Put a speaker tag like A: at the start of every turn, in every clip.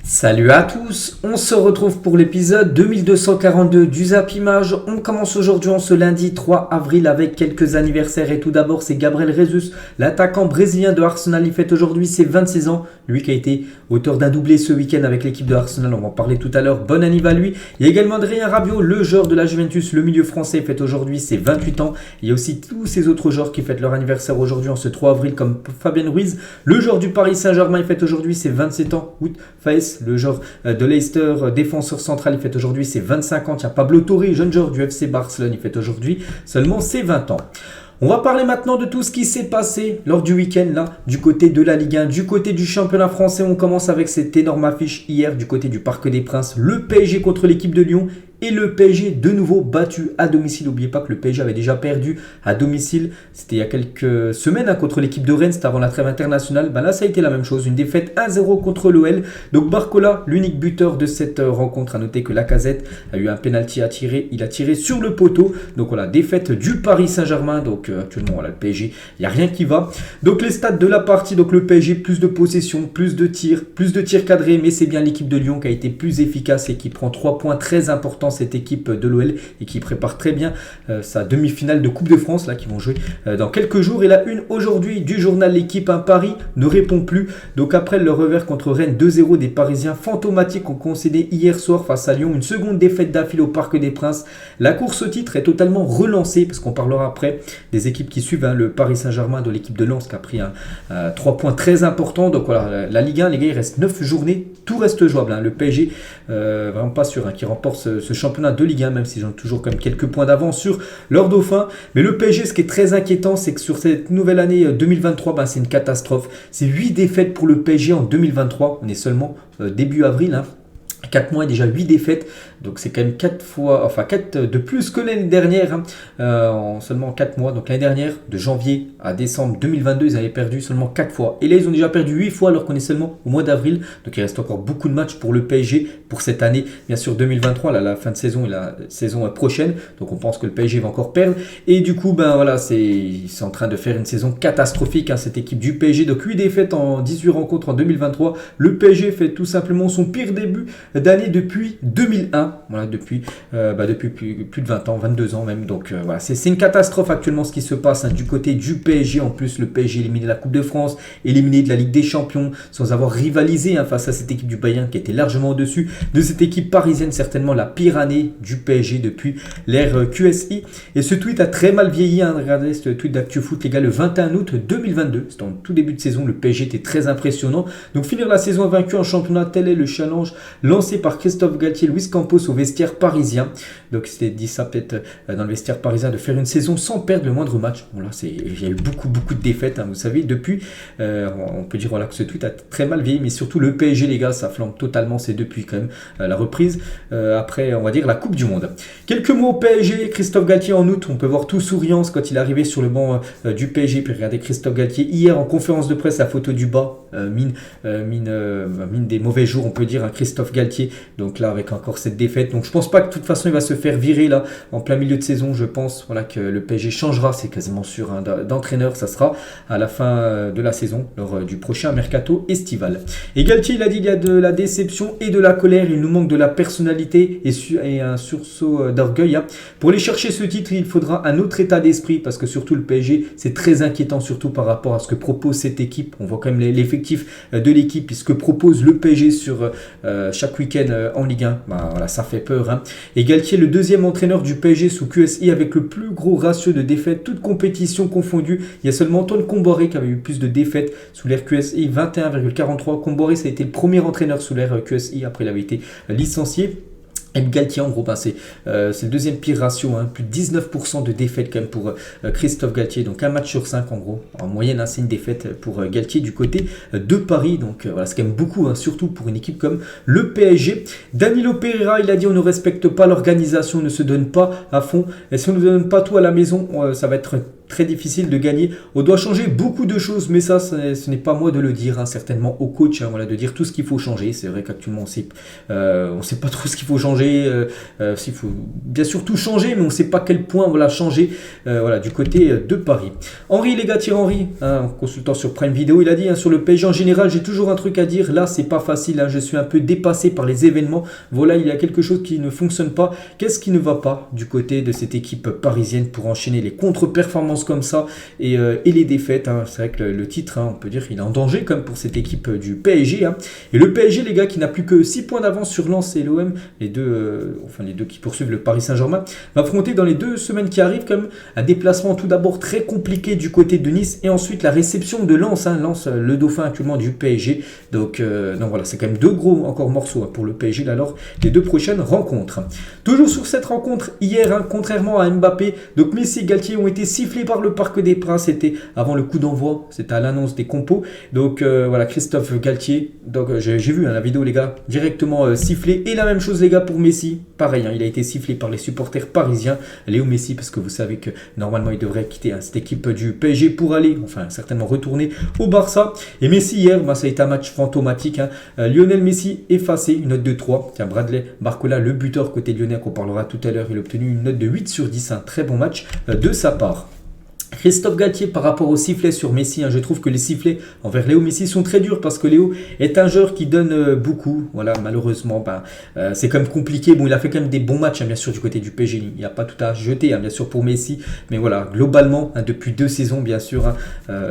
A: Salut à tous, on se retrouve pour l'épisode 2242 du Zap Image. On commence aujourd'hui en ce lundi 3 avril avec quelques anniversaires et tout d'abord c'est Gabriel Jesus, l'attaquant brésilien de Arsenal. Il fête aujourd'hui ses 26 ans, lui qui a été auteur d'un doublé ce week-end avec l'équipe de Arsenal, on va en parler tout à l'heure, bon anniversaire à lui. Il y a également Adrien Rabiot, le joueur de la Juventus, le milieu français, fête aujourd'hui ses 28 ans. Il y a aussi tous ces autres joueurs qui fêtent leur anniversaire aujourd'hui en ce 3 avril comme Fabien Ruiz, le joueur du Paris Saint-Germain, il fête aujourd'hui ses 27 ans. Wout Faes, le joueur de Leicester, défenseur central, il fête aujourd'hui ses 25 ans. Il y a Pablo Torre, jeune joueur du FC Barcelone, il fête aujourd'hui seulement ses 20 ans. On va parler maintenant de tout ce qui s'est passé lors du week-end là, du côté de la Ligue 1, du côté du championnat français. On commence avec cette énorme affiche hier du côté du Parc des Princes. Le PSG contre l'équipe de Lyon. Et le PSG de nouveau battu à domicile. N'oubliez pas que le PSG avait déjà perdu à domicile. C'était il y a quelques semaines contre l'équipe de Rennes. C'était avant la trêve internationale. Là, ça a été la même chose. Une défaite 1-0 contre l'OL. Donc Barcola, l'unique buteur de cette rencontre. À noter que Lacazette a eu un penalty à tirer. Il a tiré sur le poteau. Donc voilà, défaite du Paris Saint-Germain. Donc actuellement, voilà, le PSG, il n'y a rien qui va. Donc les stats de la partie. Donc le PSG, plus de possession, plus de tirs cadrés. Mais c'est bien l'équipe de Lyon qui a été plus efficace et qui prend 3 points très importants, cette équipe de l'OL, et qui prépare très bien sa demi-finale de Coupe de France là, qui vont jouer dans quelques jours. Et la une aujourd'hui du journal L'équipe, un Paris ne répond plus. Donc après le revers contre Rennes 2-0, des Parisiens fantomatiques ont concédé hier soir face à Lyon une seconde défaite d'affilée au Parc des Princes. La course au titre est totalement relancée, parce qu'on parlera après des équipes qui suivent, le Paris Saint-Germain de l'équipe de Lens qui a pris 3 points très importants. Donc voilà, la Ligue 1, les gars, il reste 9 journées, tout reste jouable. Le PSG, vraiment pas sûr qui remporte ce championnat de Ligue 1, même s'ils ont toujours quand même quelques points d'avance sur leurs dauphins. Mais le PSG, ce qui est très inquiétant, c'est que sur cette nouvelle année 2023, c'est une catastrophe. C'est 8 défaites pour le PSG en 2023. On est seulement début avril. 4 mois et déjà 8 défaites, donc c'est quand même 4 de plus que l'année dernière, en seulement 4 mois. Donc l'année dernière, de janvier à décembre 2022, ils avaient perdu seulement 4 fois. Et là, ils ont déjà perdu 8 fois alors qu'on est seulement au mois d'avril. Donc il reste encore beaucoup de matchs pour le PSG pour cette année. Bien sûr, 2023, là, la fin de saison et la saison prochaine. Donc on pense que le PSG va encore perdre. Et du coup, voilà, ils sont en train de faire une saison catastrophique, cette équipe du PSG. Donc 8 défaites en 18 rencontres en 2023. Le PSG fait tout simplement son pire début d'année depuis 2001, voilà, depuis plus de 20 ans, 22 ans même. Donc voilà, c'est une catastrophe actuellement ce qui se passe du côté du PSG. En plus, le PSG éliminé de la Coupe de France, éliminé de la Ligue des Champions, sans avoir rivalisé face à cette équipe du Bayern qui était largement au-dessus de cette équipe parisienne, certainement la pire année du PSG depuis l'ère QSI. Et ce tweet a très mal vieilli, regardez ce tweet d'ActuFoot, les gars, le 21 août 2022, c'était en tout début de saison, le PSG était très impressionnant. Donc finir la saison vaincu en championnat, tel est le challenge lancé par Christophe Galtier, Luis Campos au vestiaire parisien. Donc c'était dit ça peut-être dans le vestiaire parisien, de faire une saison sans perdre le moindre match. Bon, là, il y a eu beaucoup de défaites, vous savez, depuis. On peut dire que ce tweet a très mal vieilli, mais surtout le PSG, les gars, ça flambe totalement. C'est depuis quand même la reprise après, on va dire, la Coupe du Monde. Quelques mots au PSG. Christophe Galtier en août, on peut voir tout souriance quand il est arrivé sur le banc du PSG. Puis regardez Christophe Galtier hier en conférence de presse, la photo du bas, mine des mauvais jours, on peut dire, Christophe Galtier. Donc là, avec encore cette défaite, donc je pense pas que de toute façon il va se faire virer là en plein milieu de saison. Je pense que le PSG changera, c'est quasiment sûr, d'entraîneur. Ça sera à la fin de la saison, lors du prochain mercato estival. Et Galtier, il a dit, il y a de la déception et de la colère, il nous manque de la personnalité et un sursaut d'orgueil. Pour aller chercher ce titre, il faudra un autre état d'esprit, parce que surtout le PSG, c'est très inquiétant, surtout par rapport à ce que propose cette équipe. On voit quand même l'effectif de l'équipe et ce que propose le PSG sur chaque week-end en Ligue 1, voilà, ça fait peur. Et Galtier, le deuxième entraîneur du PSG sous QSI avec le plus gros ratio de défaites, toutes compétitions confondues. Il y a seulement Antoine Comboiré qui avait eu plus de défaites sous l'ère QSI, 21,43. Comboiré, ça a été le premier entraîneur sous l'ère QSI, après il avait été licencié. Et Galtier, en gros, c'est le deuxième pire ratio, plus de 19% de défaites quand même pour Christophe Galtier. Donc un match sur 5 en gros, en moyenne, c'est une défaite pour Galtier du côté de Paris. Donc voilà, c'est quand même beaucoup, surtout pour une équipe comme le PSG. Danilo Pereira, il a dit, on ne respecte pas l'organisation, on ne se donne pas à fond. Et si on ne donne pas tout à la maison, ça va être très difficile de gagner. On doit changer beaucoup de choses, mais ça, ce n'est pas moi de le dire, hein, certainement au coach, hein, voilà, de dire tout ce qu'il faut changer. C'est vrai qu'actuellement, on sait pas trop ce qu'il faut changer. S'il faut bien sûr tout changer, mais on ne sait pas quel point voilà, changer voilà, du côté de Paris. Henri, les gars, Thierry Henry, hein, en consultant sur Prime Video, il a dit, hein, sur le PSG en général, j'ai toujours un truc à dire. Là, c'est pas facile, hein, je suis un peu dépassé par les événements. Voilà, il y a quelque chose qui ne fonctionne pas. Qu'est-ce qui ne va pas du côté de cette équipe parisienne pour enchaîner les contre-performances comme ça et les défaites, hein. C'est vrai que le titre, hein, on peut dire qu'il est en danger comme pour cette équipe du PSG, hein. Et le PSG, les gars, qui n'a plus que 6 points d'avance sur Lens et l'OM, les deux qui poursuivent le Paris Saint-Germain, va affronter dans les 2 semaines qui arrivent comme un déplacement tout d'abord très compliqué du côté de Nice et ensuite la réception de Lens, hein. Lens, le dauphin actuellement du PSG. Donc voilà, c'est quand même 2 gros encore morceaux, hein, pour le PSG là, alors les 2 prochaines rencontres. Toujours sur cette rencontre hier, hein, contrairement à Mbappé, donc Messi et Galtier ont été sifflés par le Parc des Princes. C'était avant le coup d'envoi, c'était à l'annonce des compos. Donc voilà, Christophe Galtier, donc j'ai vu, hein, la vidéo, les gars, directement sifflé. Et la même chose, les gars, pour Messi, pareil, hein, il a été sifflé par les supporters parisiens. Léo Messi, parce que vous savez que normalement il devrait quitter, hein, cette équipe du PSG pour aller, enfin certainement retourner au Barça. Et Messi hier, ça a été un match fantomatique, hein. Lionel Messi effacé, une note de 3. Tiens, Bradley Barcola, le buteur côté lyonnais qu'on parlera tout à l'heure, il a obtenu une note de 8 sur 10, un très bon match de sa part. Christophe Galtier, par rapport aux sifflets sur Messi, hein, je trouve que les sifflets envers Léo Messi sont très durs parce que Léo est un joueur qui donne beaucoup. Voilà, malheureusement, c'est quand même compliqué. Bon, il a fait quand même des bons matchs, hein, bien sûr, du côté du PSG. Il n'y a pas tout à jeter, hein, bien sûr, pour Messi. Mais voilà, globalement, hein, depuis 2 saisons, bien sûr, hein,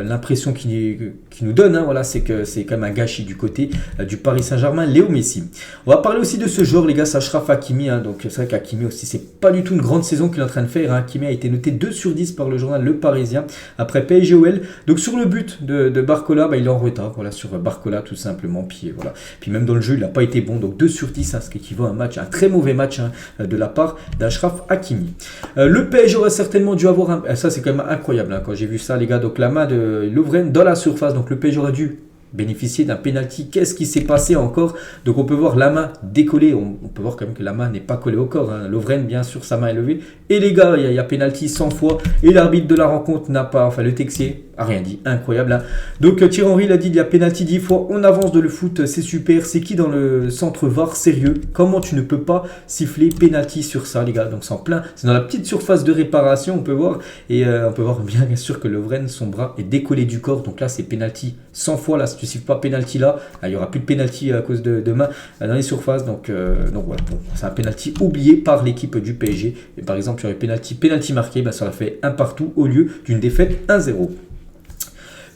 A: l'impression qu'il nous donne, hein, voilà, c'est que c'est quand même un gâchis du côté du Paris Saint-Germain, Léo Messi. On va parler aussi de ce joueur, les gars, Achraf Hakimi. Hein, donc, c'est vrai qu'Hakimi aussi, c'est pas du tout une grande saison qu'il est en train de faire. Hein. Hakimi a été noté 2 sur 10 par le journal Le Parisien après PSG-OL. Donc sur le but de Barcola, il est en retard, voilà, sur Barcola tout simplement. Puis voilà. Puis même dans le jeu, il n'a pas été bon. Donc 2 sur 10, hein, ce qui équivaut à un très mauvais match, hein, de la part d'Achraf Hakimi. Le PSG aurait certainement dû avoir ça c'est quand même incroyable, hein, quand j'ai vu ça, les gars. Donc la main de Lovren dans la surface. Donc le PSG aurait dû bénéficier d'un penalty. Qu'est-ce qui s'est passé encore? Donc on peut voir la main décollée, on peut voir quand même que la main n'est pas collée au corps, hein. Lovren, bien sûr, sa main est levée, et les gars, il y a penalty 100 fois, et l'arbitre de la rencontre n'a pas, enfin le Texier a rien dit, incroyable, hein. Donc Thierry Henry l'a dit, il y a penalty 10 fois, on avance de le foot, c'est super. C'est qui dans le centre VAR? Sérieux, comment tu ne peux pas siffler penalty sur ça, les gars? Donc c'est en plein, c'est dans la petite surface de réparation, on peut voir, et on peut voir bien sûr que Lovren, son bras est décollé du corps. Donc là c'est penalty 100 fois. Là si tu siffles pas penalty là, il n'y aura plus de penalty à cause de main dans les surfaces. Donc voilà, bon, c'est un penalty oublié par l'équipe du PSG. Et par exemple, il y aurait penalty marqué, ça aurait fait un partout au lieu d'une défaite 1-0.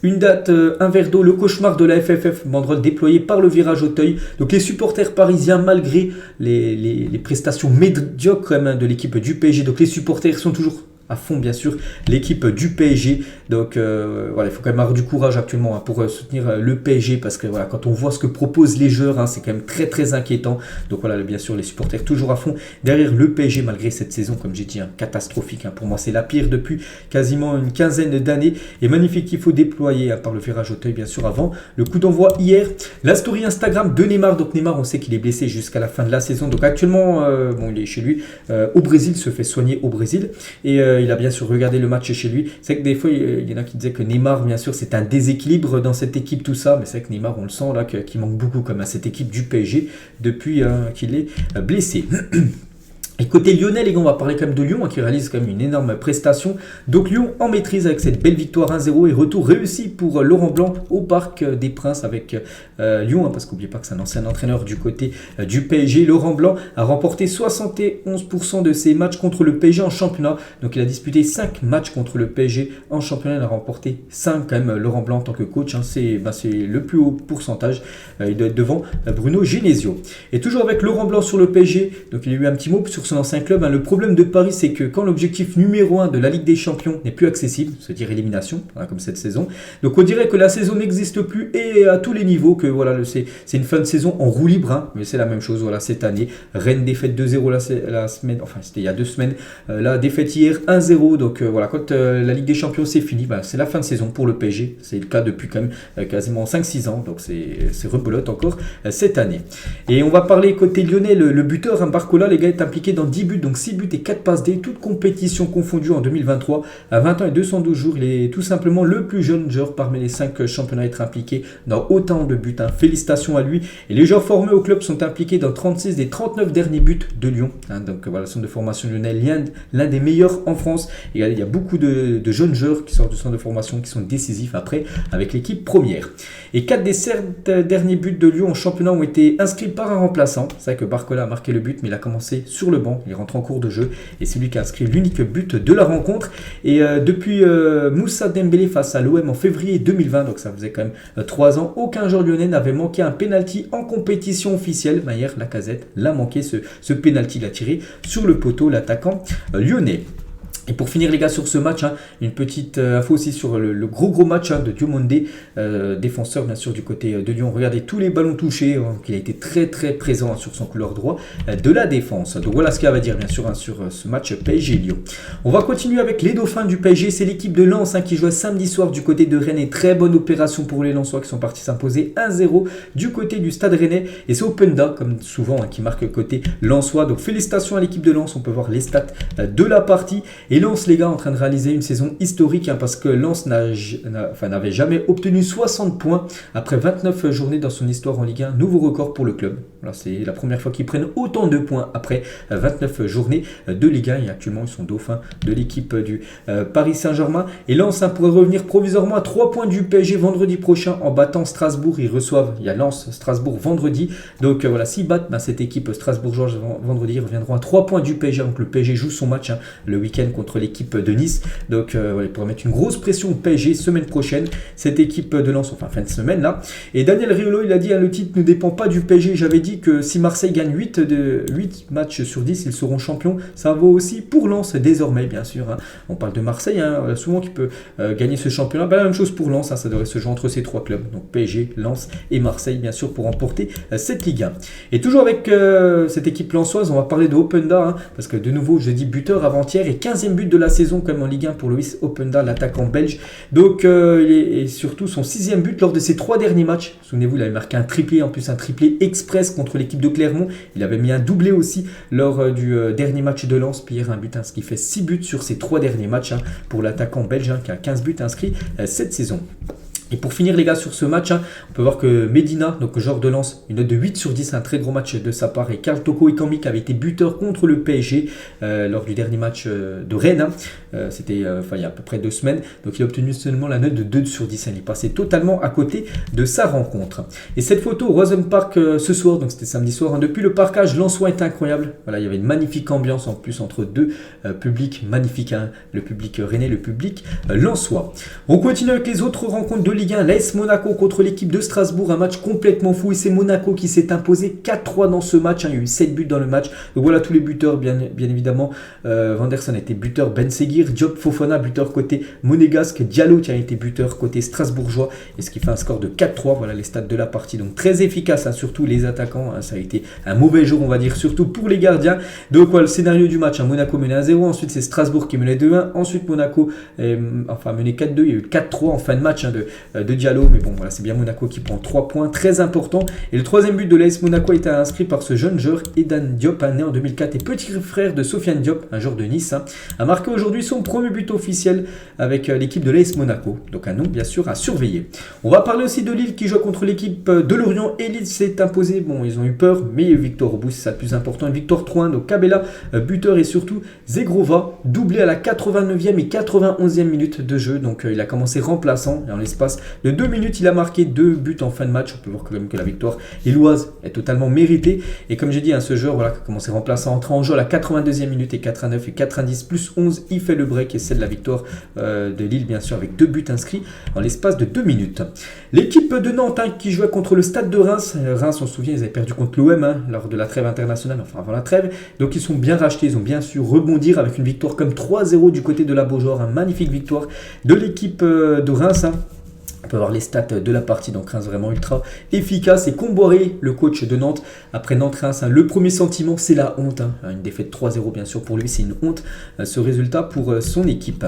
A: Une date, un verre d'eau, le cauchemar de la FFF, banderole déployée par le Virage Auteuil. Donc les supporters parisiens, malgré les prestations médiocres quand même de l'équipe du PSG, donc les supporters sont toujours à fond, bien sûr, l'équipe du PSG. Donc voilà, il faut quand même avoir du courage actuellement, hein, pour soutenir le PSG, parce que voilà, quand on voit ce que proposent les joueurs, hein, c'est quand même très très inquiétant. Donc voilà, bien sûr, les supporters toujours à fond derrière le PSG malgré cette saison, comme j'ai dit, hein, catastrophique, hein. Pour moi, c'est la pire depuis quasiment une quinzaine d'années. Et magnifique qu'il faut déployer, hein, par le Virage Auteuil, bien sûr, avant le coup d'envoi hier. La story Instagram de Neymar. Donc Neymar, on sait qu'il est blessé jusqu'à la fin de la saison. Donc actuellement, il est chez lui au Brésil, se fait soigner au Brésil. Et il a bien sûr regardé le match chez lui. C'est que des fois, il y en a qui disaient que Neymar, bien sûr, c'est un déséquilibre dans cette équipe, tout ça. Mais c'est vrai que Neymar, on le sent là, qu'il manque beaucoup comme à cette équipe du PSG depuis qu'il est blessé. Et côté lyonnais, les gars, on va parler quand même de Lyon, hein, qui réalise quand même une énorme prestation. Donc Lyon en maîtrise avec cette belle victoire 1-0 et retour réussi pour Laurent Blanc au Parc des Princes avec Lyon, hein, parce qu'oubliez pas que c'est un ancien entraîneur du côté du PSG. Laurent Blanc a remporté 71% de ses matchs contre le PSG en championnat. Donc il a disputé 5 matchs contre le PSG en championnat. Il a remporté 5 quand même, Laurent Blanc en tant que coach, hein, c'est le plus haut pourcentage. Il doit être devant Bruno Genesio. Et toujours avec Laurent Blanc sur le PSG, donc il a eu un petit mot sur son ancien club, hein. Le problème de Paris, c'est que quand l'objectif numéro 1 de la Ligue des Champions n'est plus accessible, c'est-à-dire élimination, hein, comme cette saison, donc on dirait que la saison n'existe plus et à tous les niveaux, que voilà, c'est une fin de saison en roue libre, hein, mais c'est la même chose, voilà, cette année. Rennes défaite 2-0 la semaine, enfin c'était il y a 2 semaines, la défaite hier 1-0, donc voilà, quand la Ligue des Champions c'est fini, c'est la fin de saison pour le PSG, c'est le cas depuis quand même quasiment 5-6 ans, donc c'est rebelote encore cette année. Et on va parler côté lyonnais, le buteur, hein, Barcola, les gars, est impliqué dans dans 10 buts, donc 6 buts et 4 passes D, toutes compétitions confondues en 2023. À 20 ans et 212 jours, il est tout simplement le plus jeune joueur parmi les 5 championnats à être impliqué dans autant de buts. Félicitations à lui. Et les joueurs formés au club sont impliqués dans 36 des 39 derniers buts de Lyon. Donc voilà, le centre de formation lyonnais, l'un des meilleurs en France. Et il y a beaucoup de jeunes joueurs qui sortent du centre de formation qui sont décisifs après avec l'équipe première. Et 4 des 7 derniers buts de Lyon en championnat ont été inscrits par un remplaçant. C'est vrai que Barcola a marqué le but, mais il a commencé sur le banc. Il rentre en cours de jeu et c'est lui qui a inscrit l'unique but de la rencontre. Et depuis Moussa Dembélé face à l'OM en février 2020, donc ça faisait quand même 3 ans, aucun joueur lyonnais n'avait manqué un penalty en compétition officielle. Hier, Lacazette l'a manqué, ce penalty, il a tiré sur le poteau, l'attaquant lyonnais. Et pour finir les gars sur ce match, une petite info aussi sur le gros match de Diomandé, défenseur bien sûr du côté de Lyon. Regardez tous les ballons touchés, qu'il a été très présent sur son couloir droit de la défense. Donc voilà ce qu'il y a à dire bien sûr sur ce match PSG-Lyon. On va continuer avec les dauphins du PSG, c'est l'équipe de Lens qui jouait samedi soir du côté de Rennes. Et très bonne opération pour les Lensois qui sont partis s'imposer 1-0 du côté du Stade Rennais. Et c'est Openda comme souvent qui marque côté Lensois. Donc félicitations à l'équipe de Lens, on peut voir les stats de la partie. Et Lens, les gars, en train de réaliser une saison historique parce que Lens n'avait jamais obtenu 60 points après 29 journées dans son histoire en Ligue 1. Nouveau record pour le club. Voilà, c'est la première fois qu'ils prennent autant de points après 29 journées de Ligue 1. Et actuellement, ils sont dauphins de l'équipe du Paris Saint-Germain. Et Lens pourrait revenir provisoirement à 3 points du PSG vendredi prochain en battant Strasbourg. Il y a Lens-Strasbourg vendredi. Donc voilà, s'ils battent cette équipe strasbourgeoise vendredi, ils reviendront à 3 points du PSG. Donc le PSG joue son match le week-end contre l'équipe de Nice. Donc voilà, il pourrait mettre une grosse pression au PSG semaine prochaine. Cette équipe de Lens, enfin fin de semaine là. Et Daniel Riolo, il a dit le titre ne dépend pas du PSG. J'avais dit que si Marseille gagne 8 matchs sur 10, ils seront champions. Ça vaut aussi pour Lens désormais, bien sûr. On parle de Marseille, souvent qui peut gagner ce championnat. La même chose pour Lens, ça devrait se jouer entre ces 3 clubs. Donc PSG, Lens et Marseille, bien sûr, pour remporter cette Ligue 1. Et toujours avec cette équipe lensoise, on va parler de Openda, parce que de nouveau, je dis buteur avant-hier et 15e but de la saison comme en Ligue 1 pour Loïs Openda, l'attaquant belge. Donc et surtout son 6e but lors de ses 3 derniers matchs. Souvenez-vous, il avait marqué un triplé, en plus un triplé express contre l'équipe de Clermont. Il avait mis un doublé aussi lors du dernier match de Lens. Puis hier un but, ce qui fait 6 buts sur ses 3 derniers matchs pour l'attaquant belge qui a 15 buts inscrits cette saison. Et pour finir les gars sur ce match, on peut voir que Medina, donc joueur de Lens, une note de 8 sur 10, un très gros match de sa part. Et Karl Toko Ekambi qui avait été buteur contre le PSG lors du dernier match de Rennes. C'était il y a à peu près 2 semaines. Donc il a obtenu seulement la note de 2 sur 10. Il est passé totalement à côté de sa rencontre. Et cette photo au Rosen Park ce soir, donc c'était samedi soir, depuis le parkage lensois est incroyable. Voilà, il y avait une magnifique ambiance en plus entre deux publics magnifiques. Le public rennais, le public lensois. On continue avec les autres rencontres de Ligue 1, l'AS Monaco contre l'équipe de Strasbourg, un match complètement fou et c'est Monaco qui s'est imposé 4-3 dans ce match, il y a eu 7 buts dans le match, donc voilà tous les buteurs bien évidemment, Vanderson était buteur, Ben Seguir, Diop Fofana buteur côté monégasque, Diallo qui a été buteur côté strasbourgeois et ce qui fait un score de 4-3, voilà les stats de la partie, donc très efficace, surtout les attaquants, ça a été un mauvais jour on va dire, surtout pour les gardiens, donc voilà le scénario du match, Monaco menait 1-0, ensuite c'est Strasbourg qui menait 2-1, ensuite Monaco menait 4-2, il y a eu 4-3 en fin de match de Diallo, mais bon voilà c'est bien Monaco qui prend 3 points, très important. Et le 3e but de l'AS Monaco a été inscrit par ce jeune joueur Edan Diop, né en 2004 et petit frère de Sofiane Diop, un joueur de Nice, a marqué aujourd'hui son premier but officiel avec l'équipe de l'AS Monaco, donc un nom bien sûr à surveiller. On va parler aussi de Lille qui joue contre l'équipe de Lorient et Lille s'est imposé, bon ils ont eu peur mais il y a eu victoire au bout, c'est ça le plus important, une victoire 3-1, donc Cabella buteur et surtout Zegrova doublé à la 89e et 91e minute de jeu, donc il a commencé remplaçant et en l'espace de 2 minutes, il a marqué 2 buts en fin de match. On peut voir quand même que la victoire lilloise est totalement méritée. Et comme j'ai dit, ce joueur qui a commencé remplaçant, entrant en jeu à la 82e minute et 89 et 90 plus 11, il fait le break et c'est de la victoire de Lille, bien sûr, avec 2 buts inscrits en l'espace de 2 minutes. L'équipe de Nantes qui jouait contre le Stade de Reims. Reims, on se souvient, ils avaient perdu contre l'OM lors de la trêve internationale, enfin avant la trêve. Donc ils sont bien rachetés, ils ont bien su rebondir avec une victoire comme 3-0 du côté de la Beaujoire. Une magnifique victoire de l'équipe de Reims. On peut voir les stats de la partie, donc Reims vraiment ultra efficace. Et Comboiré, le coach de Nantes, après Nantes-Reims, le premier sentiment, c'est la honte. Une défaite 3-0, bien sûr, pour lui, c'est une honte, ce résultat pour son équipe.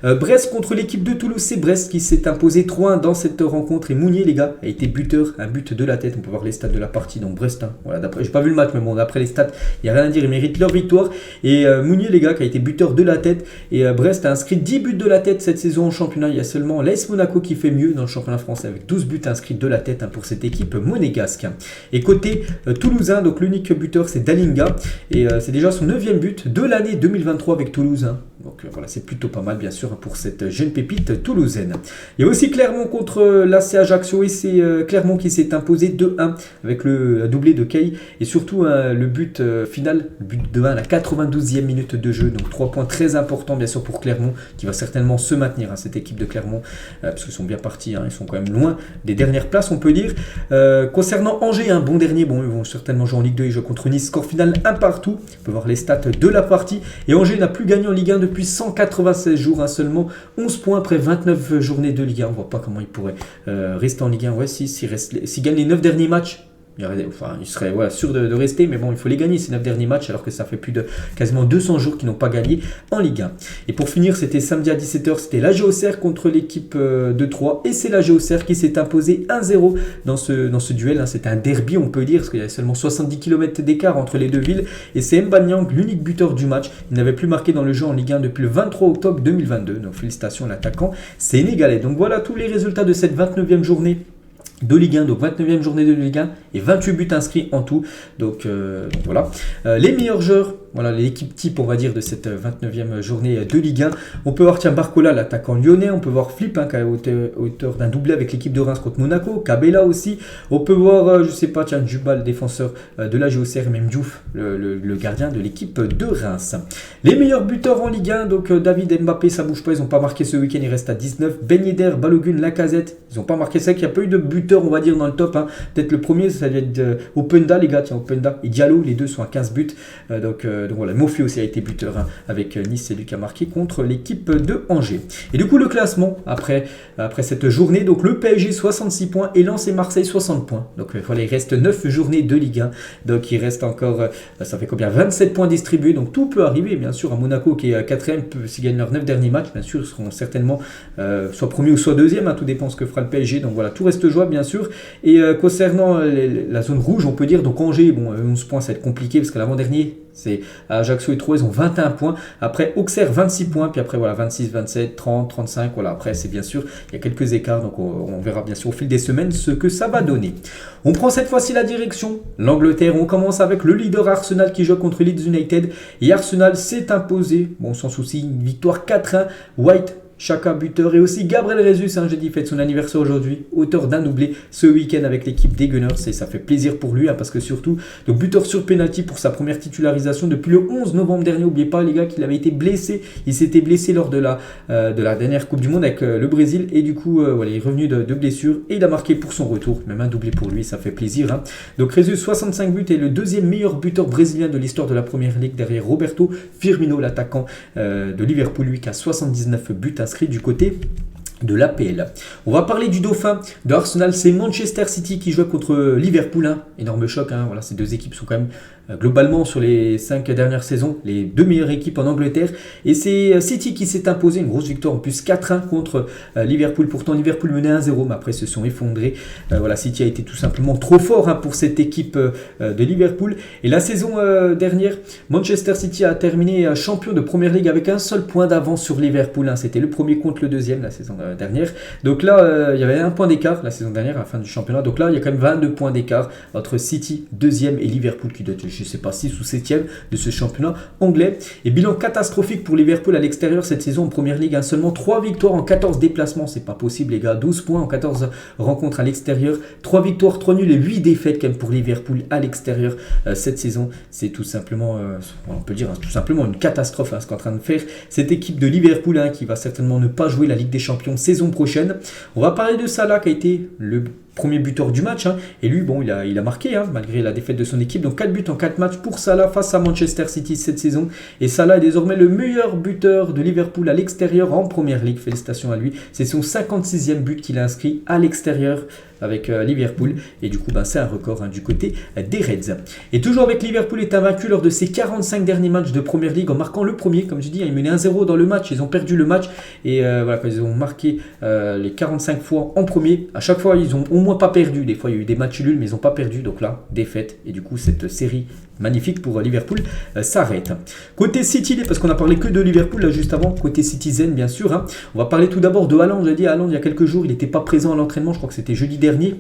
A: Brest contre l'équipe de Toulouse, c'est Brest qui s'est imposé 3-1 dans cette rencontre. Et Mounier, les gars, a été buteur, un but de la tête. On peut voir les stats de la partie, donc Brest. Voilà, j'ai pas vu le match, mais bon, d'après les stats, il n'y a rien à dire, ils méritent leur victoire. Et Mounier, les gars, qui a été buteur de la tête. Et Brest a inscrit 10 buts de la tête cette saison en championnat. Il y a seulement l'AS Monaco qui fait mieux dans le championnat français avec 12 buts inscrits de la tête pour cette équipe monégasque. Et côté toulousain, donc l'unique buteur c'est Dalinga et c'est déjà son 9e but de l'année 2023 avec Toulouse. Donc voilà, c'est plutôt pas mal bien sûr pour cette jeune pépite toulousaine. Il y a aussi Clermont contre l'AC Ajaccio et c'est Clermont qui s'est imposé 2-1 avec le doublé de Kay et surtout le but final, le but de 1 à la 92e minute de jeu. Donc 3 points très importants bien sûr pour Clermont qui va certainement se maintenir, cette équipe de Clermont, parce qu'ils sont bien partis, ils sont quand même loin des dernières places on peut dire. Concernant Angers, un bon dernier, bon ils vont certainement jouer en Ligue 2, ils jouent contre Nice, score final 1 partout. On peut voir les stats de la partie et Angers n'a plus gagné en Ligue 1 depuis 196 jours, seulement 11 points après 29 journées de Ligue 1. On voit pas comment il pourrait rester en Ligue 1. Ouais, s'il gagne les 9 derniers matchs, il serait sûr de rester, mais bon, il faut les gagner ces 9 derniers matchs, alors que ça fait plus de quasiment 200 jours qu'ils n'ont pas gagné en Ligue 1. Et pour finir, c'était samedi à 17h, c'était la Auxerre contre l'équipe de Troyes, et c'est la Auxerre qui s'est imposée 1-0 dans ce duel. C'était un derby, on peut dire, parce qu'il y avait seulement 70 km d'écart entre les deux villes, et c'est Mbanyang, l'unique buteur du match. Il n'avait plus marqué dans le jeu en Ligue 1 depuis le 23 octobre 2022, donc félicitations à l'attaquant sénégalais. Donc voilà tous les résultats de cette 29e journée de Ligue 1, donc 29e journée de Ligue 1 et 28 buts inscrits en tout. Donc voilà. Les meilleurs joueurs, voilà l'équipe type on va dire de cette 29e journée de Ligue 1. On peut voir Barcola, l'attaquant lyonnais. On peut voir Flip, qui est auteur d'un doublé avec l'équipe de Reims contre Monaco. Cabella aussi. On peut voir, je sais pas, Djouba, le défenseur de la Auxerre, et même Diouf, le gardien de l'équipe de Reims. Les meilleurs buteurs en Ligue 1, donc David Mbappé, ça bouge pas, ils n'ont pas marqué ce week-end, il reste à 19. Ben Yedder, Balogun, Lacazette, ils n'ont pas marqué ça, qu'il n'y a pas eu de but on va dire dans le top. Peut-être le premier ça va être Openda, les gars, Openda et Diallo, les deux sont à 15 buts. Donc voilà, Mofi aussi a été buteur avec Nice, c'est lui qui a marqué contre l'équipe de Angers. Et du coup le classement après cette journée, donc le PSG 66 points et Lens et Marseille 60 points. Donc voilà, il reste 9 journées de Ligue 1. Donc il reste encore, ça fait combien, 27 points distribués. Donc tout peut arriver bien sûr à Monaco qui est 4ème, s'ils gagnent leurs 9 derniers matchs, bien sûr ils seront certainement soit premier ou soit deuxième, tout dépend ce que fera le PSG. Donc voilà, tout reste jouable bien sûr. Et concernant la zone rouge, on peut dire, donc Angers, 11 points, ça va être compliqué parce que l'avant-dernier, c'est Ajaccio et Troyes, ils ont 21 points. Après, Auxerre, 26 points. Puis après, voilà, 26, 27, 30, 35. Voilà, après, c'est bien sûr, il y a quelques écarts. Donc, on verra bien sûr au fil des semaines ce que ça va donner. On prend cette fois-ci la direction. L'Angleterre, on commence avec le leader Arsenal qui joue contre Leeds United. Et Arsenal s'est imposé, sans souci, une victoire 4-1. White, Chaka buteur et aussi Gabriel Jesus, jeudi fête son anniversaire aujourd'hui, auteur d'un doublé ce week-end avec l'équipe des Gunners et ça fait plaisir pour lui parce que surtout donc buteur sur penalty pour sa première titularisation depuis le 11 novembre dernier. N'oubliez pas les gars qu'il avait été blessé, il s'était blessé lors de la dernière Coupe du Monde avec le Brésil et du coup voilà, il est revenu de blessure et il a marqué pour son retour, même un doublé pour lui, ça fait plaisir. Donc Jesus 65 buts et le deuxième meilleur buteur brésilien de l'histoire de la Première Ligue derrière Roberto Firmino, l'attaquant de Liverpool, lui qui a 79 buts inscrit du côté de l'APL. On va parler du dauphin de Arsenal, c'est Manchester City qui joue contre Liverpool, énorme choc, voilà, ces deux équipes sont quand même globalement sur les 5 dernières saisons les deux meilleures équipes en Angleterre et c'est City qui s'est imposé une grosse victoire en plus 4-1 contre Liverpool. Pourtant Liverpool menait 1-0 mais après se sont effondrés. Voilà, City a été tout simplement trop fort pour cette équipe de Liverpool et la saison dernière Manchester City a terminé champion de Première Ligue avec un seul point d'avance sur Liverpool, c'était le premier contre le deuxième la saison dernière. Donc là il y avait un point d'écart la saison dernière à la fin du championnat, donc là il y a quand même 22 points d'écart entre City deuxième et Liverpool qui doit être je ne sais pas 6 ou 7e de ce championnat anglais. Et bilan catastrophique pour Liverpool à l'extérieur cette saison en Première Ligue, seulement 3 victoires en 14 déplacements, c'est pas possible les gars, 12 points en 14 rencontres à l'extérieur, 3 victoires, 3 nuls et 8 défaites quand même pour Liverpool à l'extérieur cette saison. C'est tout simplement on peut dire tout simplement une catastrophe ce qu'est en train de faire cette équipe de Liverpool qui va certainement ne pas jouer la Ligue des Champions saison prochaine. On va parler de Salah qui a été le premier buteur du match. Et lui, bon, il a marqué malgré la défaite de son équipe. Donc 4 buts en 4 matchs pour Salah face à Manchester City cette saison. Et Salah est désormais le meilleur buteur de Liverpool à l'extérieur en Première Ligue. Félicitations à lui. C'est son 56e but qu'il a inscrit à l'extérieur avec Liverpool, et du coup c'est un record du côté des Reds. Et toujours avec Liverpool est invaincu lors de ses 45 derniers matchs de Première Ligue en marquant le premier, comme je dis, ils menaient 1-0 dans le match, ils ont perdu le match, et voilà, quand ils ont marqué les 45 fois en premier, à chaque fois ils ont au moins pas perdu, des fois il y a eu des matchs nuls mais ils n'ont pas perdu, donc là défaite, et du coup cette série magnifique pour Liverpool s'arrête. Côté City, parce qu'on a parlé que de Liverpool là juste avant, côté Citizen bien sûr, on va parler tout d'abord de Haaland. J'ai dit Haaland il y a quelques jours, il n'était pas présent à l'entraînement, je crois que c'était jeudi dernier,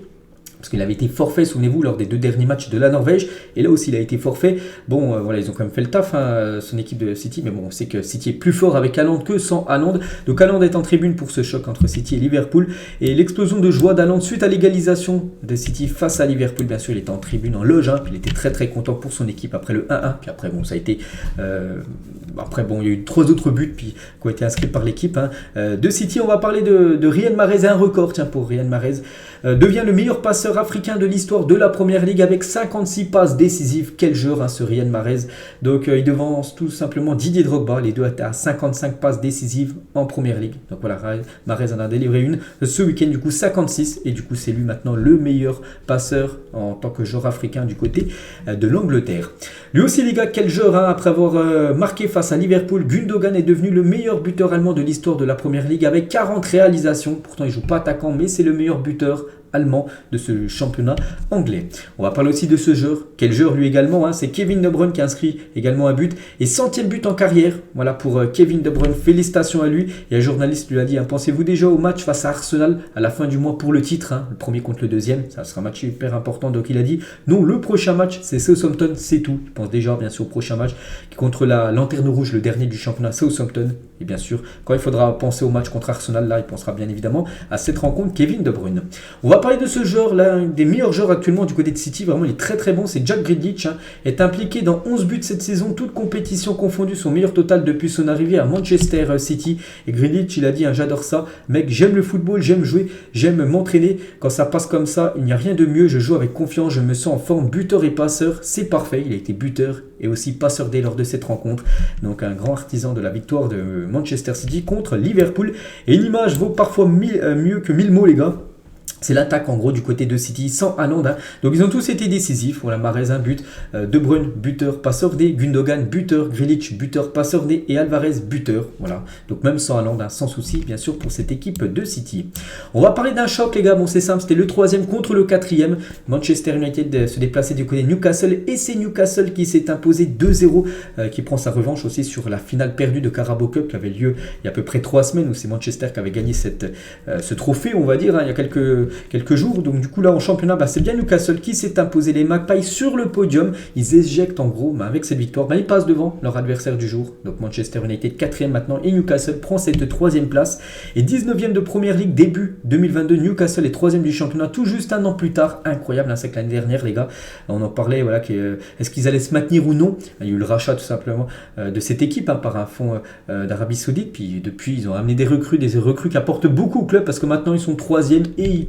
A: parce qu'il avait été forfait, souvenez-vous, lors des 2 derniers matchs de la Norvège, et là aussi il a été forfait. Bon, voilà, ils ont quand même fait le taf, son équipe de City, mais bon, on sait que City est plus fort avec Haaland que sans Haaland. Donc Haaland est en tribune pour ce choc entre City et Liverpool, et l'explosion de joie d'Haaland suite à l'égalisation de City face à Liverpool. Bien sûr, il était en tribune, en loge, puis il était très très content pour son équipe après le 1-1, puis après bon, ça a été... Après, bon, il y a eu 3 autres buts qui ont été inscrits par l'équipe de City. On va parler de Riyad Mahrez, un record pour Riyad Mahrez. Devient le meilleur passeur africain de l'histoire de la Première Ligue avec 56 passes décisives. Quel joueur ce Riyad Mahrez. Donc il devance tout simplement Didier Drogba. Les deux étaient à 55 passes décisives en Première Ligue. Donc voilà, Mahrez en a délivré une ce week-end, du coup 56. Et du coup c'est lui maintenant le meilleur passeur en tant que joueur africain du côté de l'Angleterre. Lui aussi les gars, quel joueur après avoir marqué face à Liverpool, Gundogan est devenu le meilleur buteur allemand de l'histoire de la Première Ligue avec 40 réalisations. Pourtant il ne joue pas attaquant, mais c'est le meilleur buteur allemand de ce championnat anglais. On va parler aussi de ce joueur. Quel joueur lui également, c'est Kevin De Bruyne qui a inscrit également un but et 100e but en carrière. Voilà pour Kevin De Bruyne, félicitations à lui. Et un journaliste lui a dit, pensez-vous déjà au match face à Arsenal à la fin du mois pour le titre, le premier contre le deuxième, ça sera un match hyper important. Donc il a dit, non, le prochain match c'est Southampton, c'est tout. Je pense déjà bien sûr au prochain match contre la Lanterne Rouge, le dernier du championnat Southampton. Et bien sûr, quand il faudra penser au match contre Arsenal, là il pensera bien évidemment à cette rencontre Kevin De Bruyne. On va parler de ce joueur, l'un des meilleurs joueurs actuellement du côté de City, vraiment il est très très bon, c'est Jack Grealish, est impliqué dans 11 buts cette saison, toutes compétitions confondues, son meilleur total depuis son arrivée à Manchester City. Et Grealish il a dit, j'adore ça, mec, j'aime le football, j'aime jouer, j'aime m'entraîner, quand ça passe comme ça, il n'y a rien de mieux, je joue avec confiance, je me sens en forme, buteur et passeur, c'est parfait. Il a été buteur et aussi passeur dès lors de cette rencontre, donc un grand artisan de la victoire de Manchester City contre Liverpool. Et une image vaut parfois mieux que 1000 mots les gars. C'est l'attaque en gros du côté de City sans Haaland. Donc ils ont tous été décisifs. Voilà, Mahrez un but, De Bruyne buteur, passeur D, Gundogan buteur, Grealish buteur, passeur D et Alvarez buteur. Voilà, donc même sans Haaland, sans souci bien sûr pour cette équipe de City. On va parler d'un choc les gars. Bon c'est simple, c'était le 3e contre le 4e. Manchester United se déplaçait du côté de Newcastle et c'est Newcastle qui s'est imposé 2-0, qui prend sa revanche aussi sur la finale perdue de Carabao Cup qui avait lieu il y a à peu près 3 semaines, où c'est Manchester qui avait gagné ce trophée on va dire, il y a quelques jours. Donc du coup là en championnat c'est bien Newcastle qui s'est imposé. Les Magpies sur le podium, ils éjectent en gros avec cette victoire, ils passent devant leur adversaire du jour, donc Manchester United 4e maintenant, et Newcastle prend cette 3e place et 19e de Première Ligue début 2022. Newcastle est 3e du championnat tout juste un an plus tard. Incroyable, c'est que l'année dernière les gars on en parlait, voilà, est-ce qu'ils allaient se maintenir ou non. Il y a eu le rachat tout simplement de cette équipe par un fonds d'Arabie Saoudite, puis depuis ils ont amené des recrues qui apportent beaucoup au club parce que maintenant ils sont 3e et ils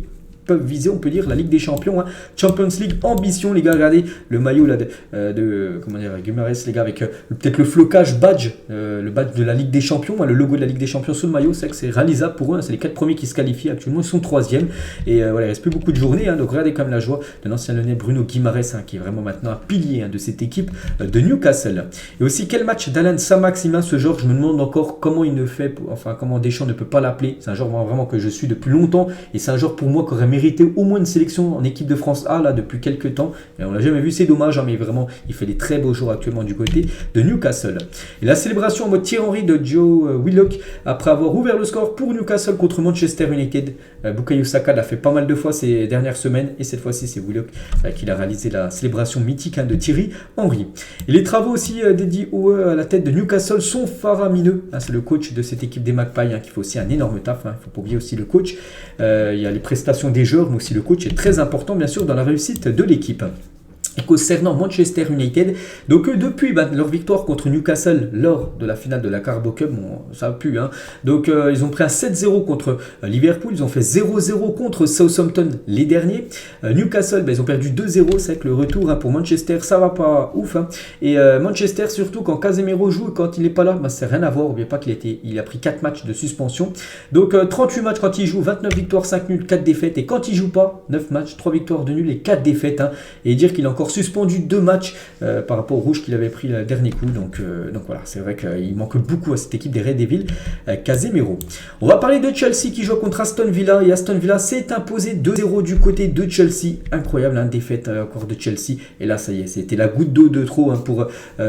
A: peuvent viser, on peut dire, la Ligue des Champions, Champions League, ambition les gars. Regardez le maillot là de comment dire, Guimarães les gars, avec peut-être le flocage badge, le badge de la Ligue des Champions, le logo de la Ligue des Champions sur le maillot. C'est que c'est réalisable pour eux, c'est les 4 premiers qui se qualifient actuellement, ils sont 3e et voilà, il reste plus beaucoup de journées, donc regardez comme la joie de l'ancien Lyonnais Bruno Guimarães, qui est vraiment maintenant un pilier de cette équipe de Newcastle. Et aussi quel match d'Alan Saint-Maximin, ce joueur, je me demande encore comment il ne fait, comment Deschamps ne peut pas l'appeler. C'est un joueur vraiment que je suis depuis longtemps et c'est un joueur pour moi qui aurait mérité au moins une sélection en équipe de France A là depuis quelques temps, et on l'a jamais vu, c'est dommage, mais vraiment il fait des très beaux jours actuellement du côté de Newcastle. Et la célébration en mode Thierry Henry de Joe Willock après avoir ouvert le score pour Newcastle contre Manchester United. Bukayo Saka l'a fait pas mal de fois ces dernières semaines et cette fois-ci c'est Willock qui a réalisé la célébration mythique de Thierry Henry. Et les travaux aussi dédiés à la tête de Newcastle sont faramineux. C'est le coach de cette équipe des Magpies qui fait aussi un énorme taf, il ne faut pas oublier aussi le coach. Il y a les prestations des joueurs, mais aussi le coach est très important bien sûr dans la réussite de l'équipe. Concernant Manchester United, donc depuis leur victoire contre Newcastle lors de la finale de la Carabao Cup, bon, ça a pu, hein. Donc ils ont pris un 7-0 contre Liverpool, ils ont fait 0-0 contre Southampton les derniers. Newcastle, ils ont perdu 2-0, c'est vrai que le retour, hein, pour Manchester, ça va pas ouf, hein. Et Manchester, surtout quand Casemiro joue, quand il n'est pas là, c'est rien à voir. N'oubliez pas il a pris 4 matchs de suspension. Donc 38 matchs quand il joue, 29 victoires, 5 nuls, 4 défaites. Et quand il joue pas, 9 matchs, 3 victoires, 2 nuls et 4 défaites, hein. Et dire qu'il a encore suspendu 2 matchs par rapport au rouge qu'il avait pris le dernier coup. Donc voilà, c'est vrai qu'il manque beaucoup à cette équipe des Red Devils, Casemiro. On va parler de Chelsea qui joue contre Aston Villa. Et Aston Villa s'est imposé 2-0 du côté de Chelsea. Incroyable, hein, défaite encore de Chelsea. Et là, ça y est, c'était la goutte d'eau de trop, hein, pour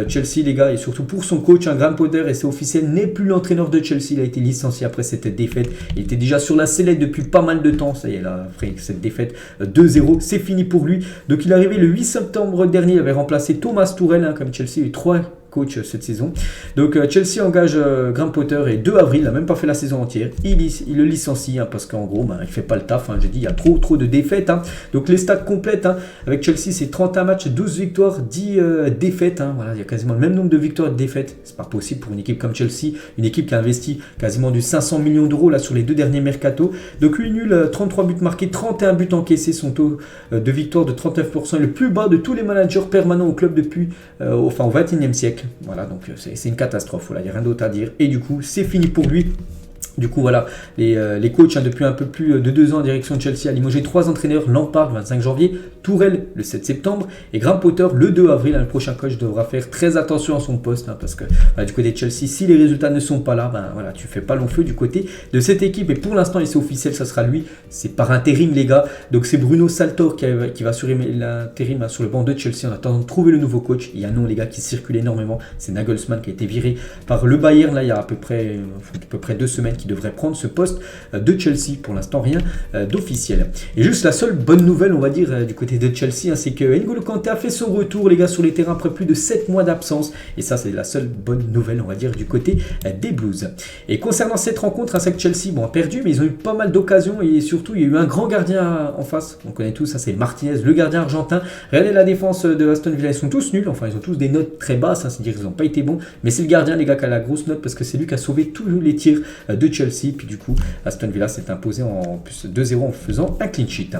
A: Chelsea, les gars. Et surtout pour son coach, hein, Graham Potter, et c'est officiel, n'est plus l'entraîneur de Chelsea. Il a été licencié après cette défaite. Il était déjà sur la sellette depuis pas mal de temps. Ça y est, là, après cette défaite 2-0, c'est fini pour lui. Donc il est arrivé le 8 septembre dernier, il avait remplacé Thomas Tuchel, hein, comme Chelsea a eu 3 coach cette saison. Donc Chelsea engage Graham Potter et 2 avril, il n'a même pas fait la saison entière. Il le licencie, hein, parce qu'en gros, il fait pas le taf, hein. J'ai dit, il y a trop de défaites, hein. Donc les stats complètes, hein, avec Chelsea, c'est 31 matchs, 12 victoires, 10 défaites, hein. Voilà, il y a quasiment le même nombre de victoires et de défaites. C'est pas possible pour une équipe comme Chelsea, une équipe qui a investi quasiment du 500 millions d'euros là sur les 2 derniers mercato. Donc 8 nuls, 33 buts marqués, 31 buts encaissés, son taux de victoire de 39%, le plus bas de tous les managers permanents au club depuis au 21e siècle. Voilà, donc c'est une catastrophe, voilà, il n'y a rien d'autre à dire. Et du coup, c'est fini pour lui. Du coup, voilà, les coachs, hein, depuis un peu plus de 2 ans en direction de Chelsea, a limogé 3 entraîneurs. Lampard le 25 janvier, Tourelle le 7 septembre et Graham Potter le 2 avril. Le prochain coach devra faire très attention à son poste, hein, parce que du côté de Chelsea, si les résultats ne sont pas là, voilà, tu fais pas long feu du côté de cette équipe. Et pour l'instant, c'est officiel, ça sera lui. C'est par intérim, les gars. Donc c'est Bruno Saltor qui va assurer l'intérim, hein, sur le banc de Chelsea en attendant de trouver le nouveau coach. Il y a un nom, les gars, qui circule énormément. C'est Nagelsmann qui a été viré par le Bayern là il y a à peu près 2 semaines, qui devrait prendre ce poste de Chelsea. Pour l'instant, rien d'officiel. Et juste la seule bonne nouvelle, on va dire, du côté de Chelsea, hein, c'est que N'Golo Kanté a fait son retour, les gars, sur les terrains après plus de 7 mois d'absence. Et ça, c'est la seule bonne nouvelle, on va dire, du côté des Blues. Et concernant cette rencontre, hein, c'est que Chelsea a perdu, mais ils ont eu pas mal d'occasions. Et surtout, il y a eu un grand gardien en face. On connaît tous, ça, c'est Martinez, le gardien argentin. Regardez la défense de Aston Villa, ils sont tous nuls. Enfin, ils ont tous des notes très basses, hein, c'est-à-dire qu'ils n'ont pas été bons. Mais c'est le gardien, les gars, qui a la grosse note, parce que c'est lui qui a sauvé tous les tirs de Chelsea. Puis du coup, Aston Villa s'est imposé en plus 2-0 en faisant un clean sheet.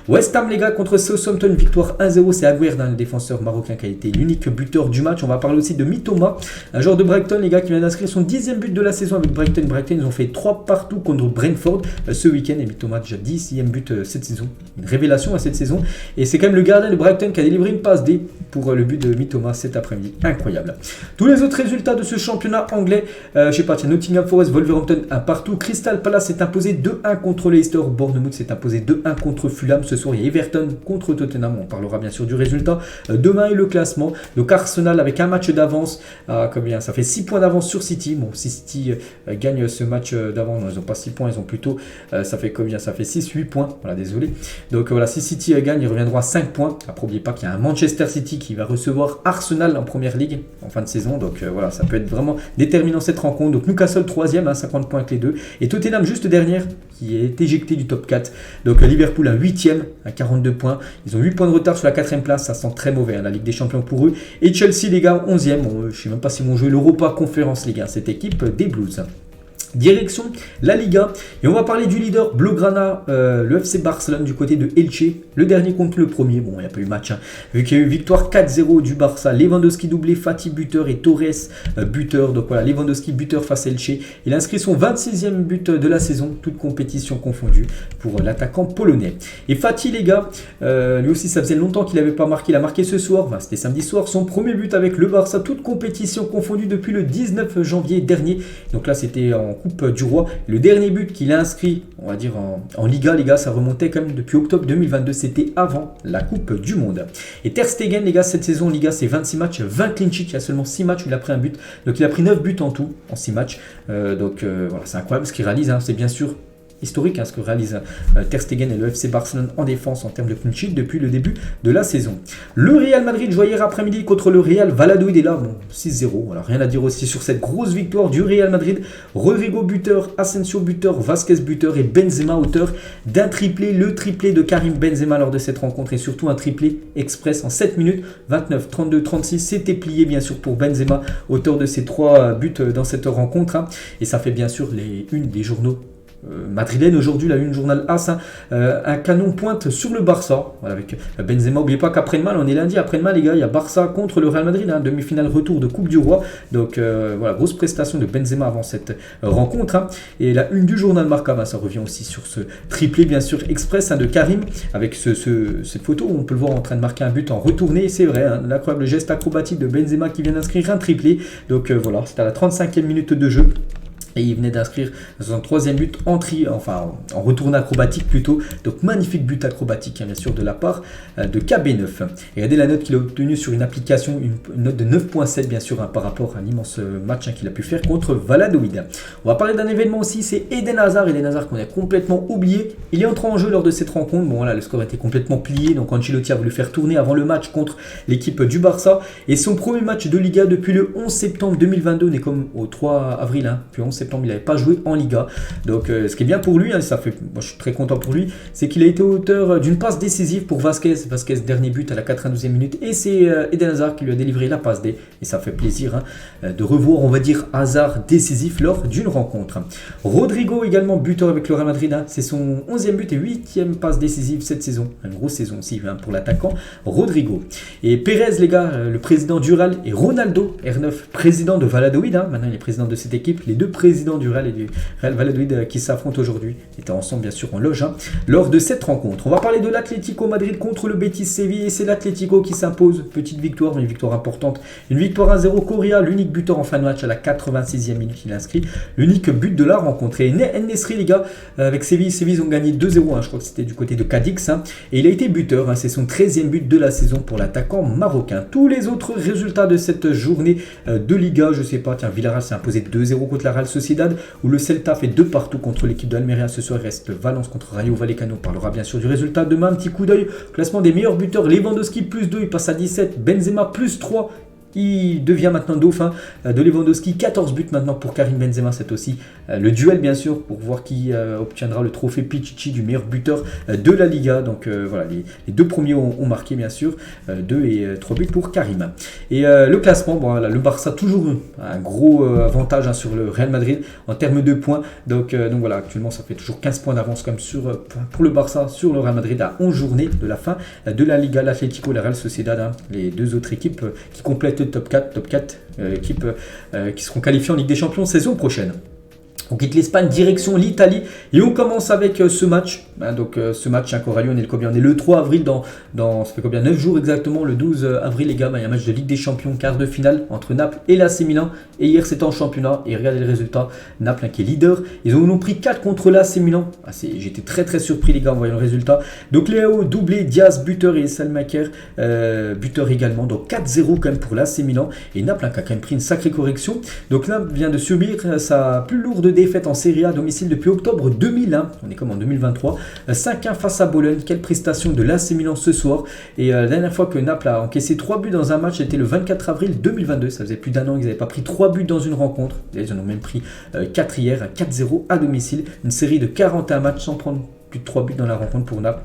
A: West Ham, les gars, contre Southampton, victoire 1-0. C'est Aguerd, le défenseur marocain, qui a été l'unique buteur du match. On va parler aussi de Mitoma, un joueur de Brighton, les gars, qui vient d'inscrire son 10e but de la saison avec Brighton. Brighton, ils ont fait 3 partout contre Brentford ce week-end. Et Mitoma, déjà 10e but cette saison. Une révélation à cette saison. Et c'est quand même le gardien de Brighton qui a délivré une passe D pour le but de Mitoma cet après-midi. Incroyable. Tous les autres résultats de ce championnat anglais, je sais pas, tiens, Nottingham Forest, Wolverhampton, un partout. Crystal Palace s'est imposé 2-1 contre Leicester. Bournemouth s'est imposé 2-1 contre Fulham. Ce soir, il y a Everton contre Tottenham. On parlera bien sûr du résultat demain et le classement. Donc Arsenal avec un match d'avance. Combien ça fait 6 points d'avance sur City. Bon, si City gagne ce match d'avance, non, ils n'ont pas 6 points, ils ont plutôt, ça fait combien? Ça fait 6-8 points. Voilà, désolé. Donc voilà, si City gagne, ils reviendront à 5 points. Après, n'oubliez pas qu'il y a un Manchester City qui va recevoir Arsenal en première ligue en fin de saison. Donc voilà, ça peut être vraiment déterminant cette rencontre. Donc Newcastle 3e, 50 points avec les deux. Et Tottenham juste dernière, qui est éjecté du top 4. Donc Liverpool à 8e à 42 points. Ils ont 8 points de retard sur la 4e place. Ça sent très mauvais, hein, la Ligue des Champions pour eux. Et Chelsea, les gars, 11e. Bon, je ne sais même pas s'ils vont jouer l'Europa Conference, les gars, cette équipe des Blues. Direction la Liga, et on va parler du leader Blaugrana, le FC Barcelone du côté de Elche, le dernier contre le premier. Bon, il n'y a pas eu match, hein, vu qu'il y a eu victoire 4-0 du Barça. Lewandowski doublé, Fati buteur et Torres buteur. Donc voilà, Lewandowski buteur face à Elche. Il a inscrit son 26e but de la saison, toute compétition confondue, pour l'attaquant polonais. Et Fati, les gars, lui aussi, ça faisait longtemps qu'il n'avait pas marqué. Il a marqué ce soir, enfin, c'était samedi soir, son premier but avec le Barça, toute compétition confondue depuis le 19 janvier dernier. Donc là, c'était en Coupe du Roi. Le dernier but qu'il a inscrit, on va dire en Liga, les gars, ça remontait quand même depuis octobre 2022. C'était avant la Coupe du Monde. Et Ter Stegen, les gars, cette saison en Liga, c'est 26 matchs, 20 clean sheets. Il y a seulement 6 matchs où il a pris un but. Donc il a pris 9 buts en tout, en 6 matchs. Voilà, c'est incroyable ce qu'il réalise, hein. C'est bien sûr historique, ce que réalisent Ter Stegen et le FC Barcelone en défense en termes de clean sheet depuis le début de la saison. Le Real Madrid jouait hier après-midi contre le Real Valladolid et là, 6-0. Voilà, rien à dire aussi sur cette grosse victoire du Real Madrid. Rodrigo buteur, Asensio buteur, Vasquez buteur et Benzema auteur d'un triplé, le triplé de Karim Benzema lors de cette rencontre et surtout un triplé express en 7 minutes, 29, 32, 36. C'était plié bien sûr pour Benzema, auteur de ces 3 buts dans cette rencontre. Et ça fait bien sûr les unes des journaux madrilène aujourd'hui, la une journal AS, un canon pointe sur le Barça, voilà, avec Benzema. N'oubliez pas qu'après-demain, on est lundi, après-demain les gars, il y a Barça contre le Real Madrid, demi-finale retour de Coupe du Roi, donc voilà, grosse prestation de Benzema avant cette rencontre, et la une du journal Marca, ça revient aussi sur ce triplé bien sûr express de Karim, avec cette photo où on peut le voir en train de marquer un but en retourné, c'est vrai, l'incroyable geste acrobatique de Benzema qui vient d'inscrire un triplé, donc voilà, c'était à la 35e minute de jeu. Et il venait d'inscrire son 3e but en retourné acrobatique plutôt. Donc magnifique but acrobatique bien sûr de la part de KB9. Et regardez la note qu'il a obtenue sur une application, une note de 9.7 bien sûr par rapport à l'immense match qu'il a pu faire contre Valladolid. On va parler d'un événement aussi, c'est Eden Hazard. Eden Hazard qu'on a complètement oublié. Il est entré en jeu lors de cette rencontre. Bon voilà, le score était complètement plié. Donc Ancelotti a voulu faire tourner avant le match contre l'équipe du Barça. Et son premier match de Liga depuis le 11 septembre 2022. On est comme au 3 avril, puis 11 septembre. Il n'avait pas joué en Liga. Donc ce qui est bien pour lui, moi je suis très content pour lui, c'est qu'il a été auteur d'une passe décisive pour Vasquez. Vasquez, dernier but à la 92e minute. Et c'est Eden Hazard qui lui a délivré la passe D. Et ça fait plaisir de revoir, on va dire, Hazard décisif lors d'une rencontre. Rodrigo également buteur avec le Real Madrid. C'est son 11e but et 8e passe décisive cette saison. Une grosse saison aussi pour l'attaquant Rodrigo. Et Pérez, les gars, le président du Real, et Ronaldo, R9, président de Valladolid. Maintenant il est président de cette équipe. Les deux présidents du Real et du Real Valladolid qui s'affrontent aujourd'hui étaient ensemble bien sûr en loge lors de cette rencontre. On va parler de l'Atlético Madrid contre le Betis Séville et c'est l'Atlético qui s'impose. Petite victoire, mais une victoire importante. Une victoire 1-0. Correa, l'unique buteur en fin de match à la 86e minute, il inscrit l'unique but de la rencontre. Et El-Nesri, les gars, avec Séville, ils ont gagné 2-0. Je crois que c'était du côté de Cadix. Et il a été buteur. C'est son 13e but de la saison pour l'attaquant marocain. Tous les autres résultats de cette journée de Liga, je sais pas, Villarreal s'est imposé 2-0 contre la Real Sociedad, où le Celta fait 2 partout contre l'équipe d'Almeria. Ce soir, il reste Valence contre Rayo Vallecano. On parlera bien sûr du résultat demain. Un petit coup d'œil, classement des meilleurs buteurs. Lewandowski plus 2, il passe à 17. Benzema plus 3. Il devient maintenant dauphin de Lewandowski. 14 buts maintenant pour Karim Benzema. C'est aussi le duel bien sûr pour voir qui obtiendra le trophée Pichichi du meilleur buteur de la Liga. Donc voilà, les deux premiers ont marqué bien sûr. 2 et 3 buts pour Karim. Et le classement, voilà, le Barça toujours un gros avantage sur le Real Madrid en termes de points. Donc voilà, actuellement ça fait toujours 15 points d'avance comme pour le Barça sur le Real Madrid à 11 journées de la fin de la Liga. L'Atlético et la Real Sociedad, les deux autres équipes qui complètent top 4 équipes qui seront qualifiées en Ligue des Champions saison prochaine. On quitte l'Espagne, direction l'Italie et on commence avec ce match. Ce match Coralie, on est le 3 avril ça fait combien 9 jours exactement, le 12 avril les gars, il y a un match de Ligue des Champions, quart de finale entre Naples et l'AC Milan. Et hier c'était en championnat et regardez le résultat, Naples qui est leader, ils ont pris 4 contre l'AC Milan. J'étais très très surpris les gars en voyant le résultat. Donc Léo doublé, Diaz buteur et Salmaker buteur également. Donc 4-0 quand même pour l'AC Milan et Naples qui a quand même pris une sacrée correction. Donc Naples vient de subir sa plus lourde défaite en Serie A à domicile depuis octobre 2001. On est comme en 2023. 5-1 face à Bologne. Quelle prestation de l'AC Milan ce soir. Et la dernière fois que Naples a encaissé 3 buts dans un match, c'était le 24 avril 2022. Ça faisait plus d'un an qu'ils n'avaient pas pris 3 buts dans une rencontre. Ils en ont même pris 4 hier, 4-0 à domicile. Une série de 41 matchs sans prendre plus de 3 buts dans la rencontre pour Naples.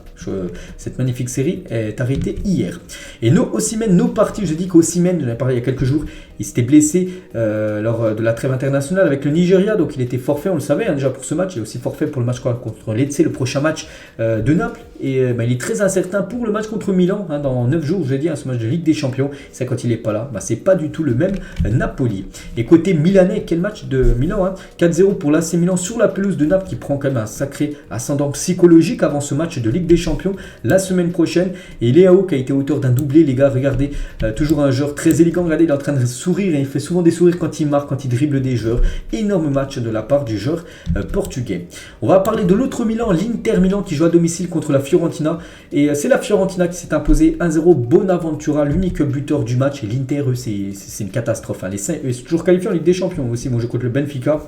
A: Cette magnifique série est arrêtée hier. Et Osimhen, nos parties, je dis qu'Osimhen, j'en ai parlé il y a quelques jours, il s'était blessé lors de la trêve internationale avec le Nigeria, donc il était forfait, on le savait déjà pour ce match, il est aussi forfait pour le match contre Lecce, le prochain match de Naples, et il est très incertain pour le match contre Milan, dans 9 jours, je l'ai dit, ce match de Ligue des Champions, c'est quand il n'est pas là, c'est pas du tout le même Napoli. Et côté milanais, quel match de Milan, 4-0 pour l'AC Milan sur la pelouse de Naples qui prend quand même un sacré ascendant psychologique avant ce match de Ligue des Champions la semaine prochaine. Et Léao qui a été auteur d'un doublé, les gars, regardez, toujours un joueur très élégant, regardez, il est en train de sourire et il fait souvent des sourires quand il marque, quand il dribble des joueurs. Énorme match de la part du joueur portugais. On va parler de l'autre Milan, l'Inter Milan qui joue à domicile contre la Fiorentina. Et c'est la Fiorentina qui s'est imposée 1-0. Bonaventura, l'unique buteur du match. Et l'Inter, c'est une catastrophe. Les 5, c'est toujours qualifié en Ligue des Champions aussi. Bon, je compte le Benfica.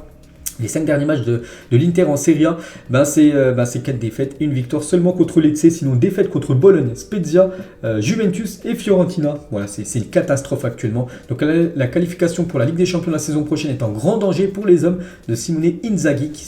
A: Les 5 derniers matchs de l'Inter en Serie A, c'est 4 défaites, une victoire seulement contre Lecce, sinon défaite contre Bologne, Spezia, Juventus et Fiorentina. Voilà, c'est une catastrophe actuellement. Donc la qualification pour la Ligue des Champions la saison prochaine est en grand danger pour les hommes de Simone Inzaghi qui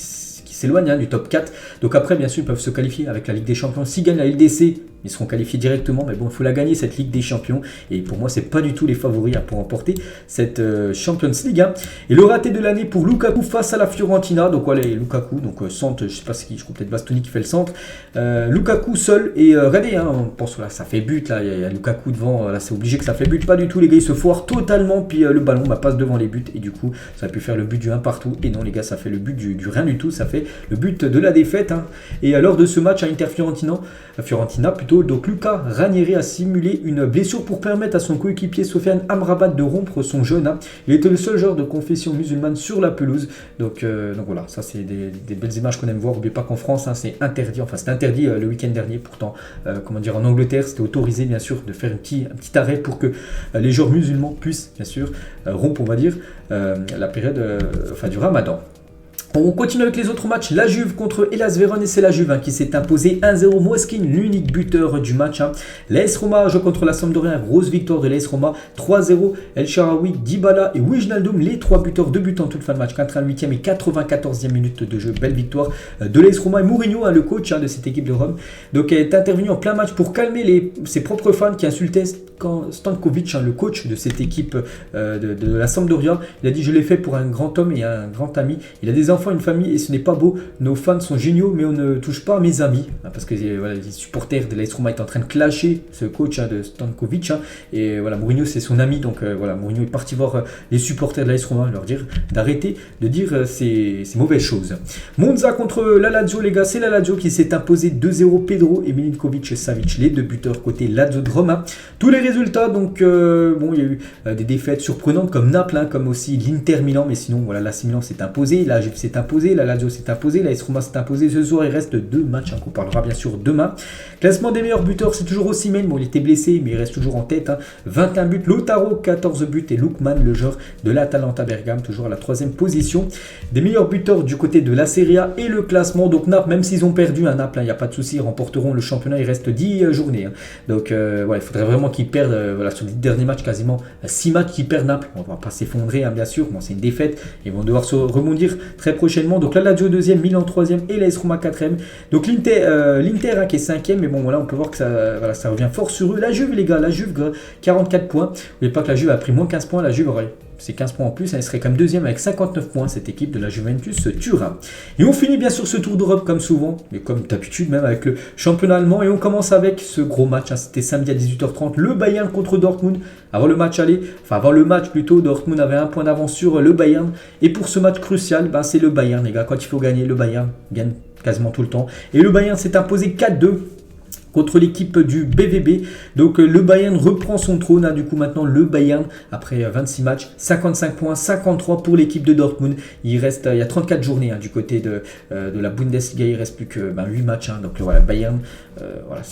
A: s'éloigne du top 4. Donc après, bien sûr, ils peuvent se qualifier avec la Ligue des Champions. S'ils gagnent la LDC, ils seront qualifiés directement, mais bon, il faut la gagner cette Ligue des Champions. Et pour moi, c'est pas du tout les favoris pour remporter cette Champions League. Et le raté de l'année pour Lukaku face à la Fiorentina. Donc voilà, Lukaku, centre, je sais pas qui, je crois peut-être Bastoni qui fait le centre. Lukaku seul et regardez, on pense là, ça fait but là, il y a Lukaku devant, là c'est obligé que ça fait but, pas du tout les gars, ils se foirent totalement, puis le ballon passe devant les buts et du coup ça a pu faire le but du 1 partout. Et non les gars, ça fait le but du rien du tout, ça fait le but de la défaite. Et lors de ce match à Fiorentina plutôt, donc Lucas Ranieri a simulé une blessure pour permettre à son coéquipier Sofiane Amrabat de rompre son jeûne. Il était le seul joueur de confession musulmane sur la pelouse. Donc voilà, ça c'est des belles images qu'on aime voir. N'oubliez pas qu'en France, c'est interdit, c'était interdit le week-end dernier. Pourtant, en Angleterre, c'était autorisé bien sûr de faire un petit arrêt pour que les joueurs musulmans puissent bien sûr rompre, on va dire, la période du Ramadan. On continue avec les autres matchs. La Juve contre Hellas Vérone et c'est la Juve qui s'est imposée 1-0. Moiskin, l'unique buteur du match. L'AS Roma joue contre la Sampdoria. Grosse victoire de l'AS Roma 3-0. El Shaarawy, Dybala et Wijnaldum, les 3 buteurs, 2 buts en toute fin de match. 88e et 94e minute de jeu. Belle victoire de l'AS Roma. Et Mourinho, le coach de cette équipe de Rome, donc est intervenu en plein match pour calmer ses propres fans qui insultaient Stankovic, le coach de cette équipe de la Sampdoria. Il a dit: je l'ai fait pour un grand homme et un grand ami. Il a des enfants, une famille et ce n'est pas beau. Nos fans sont géniaux, mais on ne touche pas à mes amis. Parce que les supporters de l'AS Roma est en train de clasher ce coach de Stankovic. Et voilà, Mourinho c'est son ami. Donc Mourinho est parti voir les supporters de l'AS Roma, leur dire d'arrêter de dire ces mauvaises choses. Monza contre la Lazio, les gars, c'est la Lazio qui s'est imposé 2-0. Pedro et Milinkovic et Savic, les 2 buteurs côté Lazio de Roma. Tous les résultats, donc il y a eu des défaites surprenantes comme Naples, comme aussi l'Inter Milan, mais sinon voilà, l'AC Milan s'est imposé, la Juve s'est imposé, la Lazio s'est imposée, la AS Roma s'est imposée. Ce soir il reste 2 matchs qu'on parlera bien sûr demain. Classement des meilleurs buteurs, c'est toujours Osimhen, il était blessé mais il reste toujours en tête, 21 buts, Lautaro 14 buts et Lookman, le joueur de l'Atalanta Bergame, toujours à la 3e position. Des meilleurs buteurs du côté de la Serie A et le classement, donc Naples, même s'ils ont perdu à Naples, il n'y a pas de souci, ils remporteront le championnat, il reste 10 journées. Donc il faudrait vraiment qu'ils perdent sur les derniers matchs, quasiment 6 matchs qu'ils perdent Naples. On ne va pas s'effondrer bien sûr, c'est une défaite, ils vont devoir se rebondir très prochainement. Donc la Lazio 2e, Milan 3e et l'AS Roma 4e. Donc l'Inter qui est 5e, mais bon voilà, on peut voir que ça revient fort sur eux. La Juve les gars, la Juve 44 points. N'oubliez pas que la Juve a pris moins 15 points, la Juve aurait c'est 15 points en plus, elle serait comme 2e avec 59 points, cette équipe de la Juventus Turin. Et on finit bien sûr ce tour d'Europe comme souvent, mais comme d'habitude même avec le championnat allemand. Et on commence avec ce gros match, c'était samedi à 18h30, le Bayern contre Dortmund. Avant le match plutôt, Dortmund avait 1 point d'avance sur le Bayern. Et pour ce match crucial, c'est le Bayern les gars, quand il faut gagner, le Bayern gagne quasiment tout le temps. Et le Bayern s'est imposé 4-2. Contre l'équipe du BVB. Donc le Bayern reprend son trône. Du coup maintenant le Bayern, après 26 matchs, 55 points, 53 pour l'équipe de Dortmund. Il y a 34 journées du côté de la Bundesliga. Il ne reste plus que 8 matchs. Donc voilà, Bayern,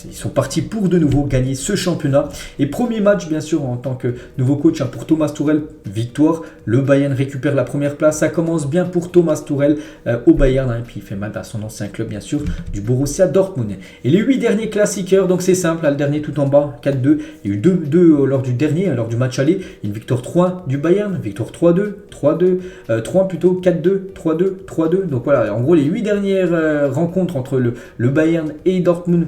A: ils sont partis pour de nouveau gagner ce championnat. Et premier match bien sûr en tant que nouveau coach pour Thomas Tuchel, victoire. Le Bayern récupère la première place. Ça commence bien pour Thomas Tuchel au Bayern. Et puis il fait mal à son ancien club bien sûr, du Borussia Dortmund. Et les 8 derniers classes, donc c'est simple, le dernier tout en bas, 4-2. Il y a eu 2-2 lors du dernier, lors du match aller. Une victoire 3 du Bayern, victoire 3-2, 3 plutôt, 4-2, 3-2, 3-2. Donc voilà, en gros les 8 dernières rencontres entre le Bayern et Dortmund.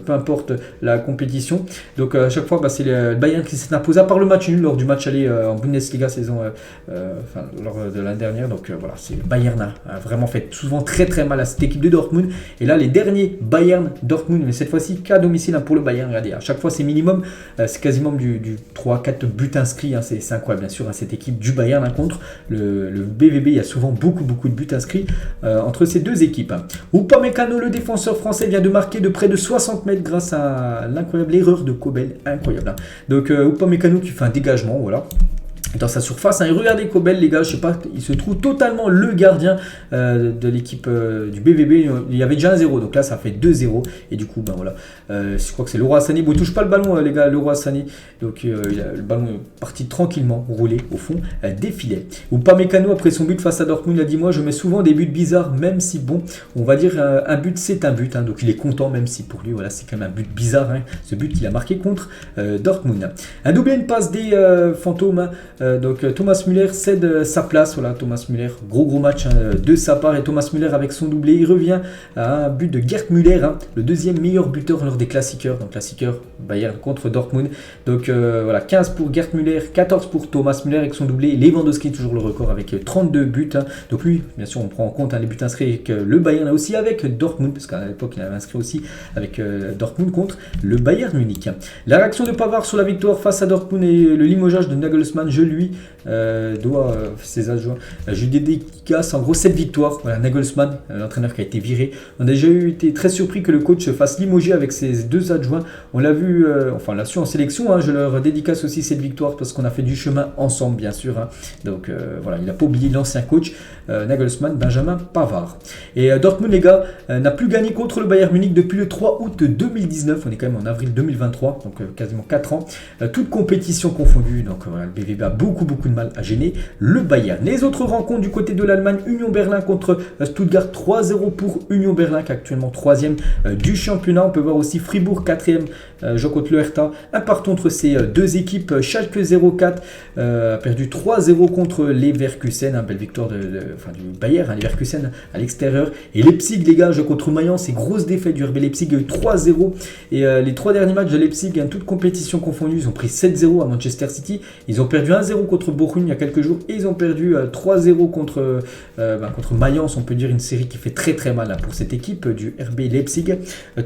A: Peu importe la compétition. Donc à chaque fois c'est le Bayern qui s'est imposé, à part le match nul lors du match aller en Bundesliga lors de l'année dernière. Donc voilà, c'est le Bayern a vraiment fait souvent très très mal à cette équipe de Dortmund. Et là les derniers Bayern Dortmund, mais cette fois-ci qu'à domicile pour le Bayern. Regardez, à chaque fois c'est minimum, c'est quasiment du 3-4 buts inscrits. C'est incroyable bien sûr cette équipe du Bayern contre le BVB. Il y a souvent beaucoup de buts inscrits entre ces deux équipes. Upamecano, le défenseur français, vient de marquer de près de 60 mètres grâce à l'incroyable erreur de Kobel, incroyable. Donc Upamecano qui fait un dégagement, voilà. dans sa surface. Et regardez Kobel, les gars, je sais pas, il se trouve totalement le gardien de l'équipe du BVB. Il y avait déjà un 0, donc là ça fait 2-0. Et du coup, ben voilà, je crois que c'est Leroy Sané. Bon, il touche pas le ballon, les gars, Leroy Sané. Donc le ballon est parti tranquillement, roulé au fond des filets. Upamecano, après son but face à Dortmund, il a dit: moi je mets souvent des buts bizarres, même si bon, on va dire un but c'est un but. Hein, donc il est content, même si pour lui, voilà, c'est quand même un but bizarre, hein, ce but qu'il a marqué contre Dortmund. Un doublé, une passe des fantômes. Hein, donc Thomas Müller cède sa place. Voilà, Thomas Müller, gros match de sa part. Et Thomas Müller avec son doublé, il revient à un but de Gerd Müller, hein, le deuxième meilleur buteur lors des classiqueurs. Donc classiqueur Bayern contre Dortmund. Donc voilà, 15 pour Gerd Müller, 14 pour Thomas Müller avec son doublé. Lewandowski toujours le record avec 32 buts. Hein. Donc lui, bien sûr, on prend en compte les buts inscrits avec le Bayern là aussi avec Dortmund, parce qu'à l'époque il avait inscrit aussi avec Dortmund contre le Bayern Munich. La réaction de Pavard sur la victoire face à Dortmund et le limogeage de Nagelsmann, je lui dois ses adjoints. Je lui dédicace en gros cette victoire. Voilà, Nagelsmann, l'entraîneur qui a été viré. On a déjà été très surpris que le coach se fasse limoger avec ses deux adjoints. On l'a vu, enfin on l'a su en sélection. Hein, je leur dédicace aussi cette victoire parce qu'on a fait du chemin ensemble, bien sûr. Hein. Donc voilà, il n'a pas oublié l'ancien coach Nagelsmann, Benjamin Pavard. Et Dortmund, les gars, n'a plus gagné contre le Bayern Munich depuis le 3 août 2019. On est quand même en avril 2023, donc quasiment 4 ans. Toute compétition confondue. Donc voilà, le BVB a beaucoup de mal à gêner le Bayern. Les autres rencontres du côté de l'Allemagne, Union Berlin contre Stuttgart, 3-0 pour Union Berlin qui est actuellement 3e du championnat. On peut voir aussi Fribourg 4e, jeu contre le Hertha. Un partout entre ces deux équipes. Schalke 04 a perdu 3-0 contre Leverkusen, belle victoire du Bayern, Leverkusen à l'extérieur. Et Leipzig, les gars, jeu contre Mayence, c'est grosse défaite du RB Leipzig 3-0. Et les 3 derniers matchs de Leipzig, toutes compétitions confondues, ils ont pris 7-0 à Manchester City. Ils ont perdu 1-0 contre Bochum il y a quelques jours et ils ont perdu 3-0 contre Mayence. On peut dire une série qui fait très mal pour cette équipe du RB Leipzig.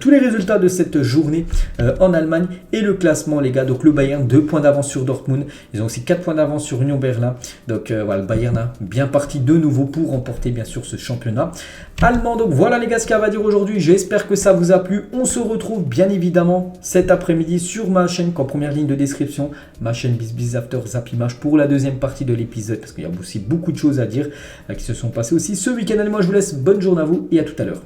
A: Tous les résultats de cette journée en Allemagne et le classement, les gars. Donc le Bayern 2 points d'avance sur Dortmund. Ils ont aussi 4 points d'avance sur Union Berlin. Donc voilà, le Bayern a bien parti de nouveau pour remporter bien sûr ce championnat allemand. Donc voilà les gars, ce qu'il y a à dire aujourd'hui. J'espère que ça vous a plu. On se retrouve bien évidemment cet après-midi sur ma chaîne, en première ligne de description, ma chaîne BizBiz After Zap Image pour la deuxième partie de l'épisode, parce qu'il y a aussi beaucoup de choses à dire qui se sont passées aussi ce week-end. Allez, moi je vous laisse, bonne journée à vous et à tout à l'heure.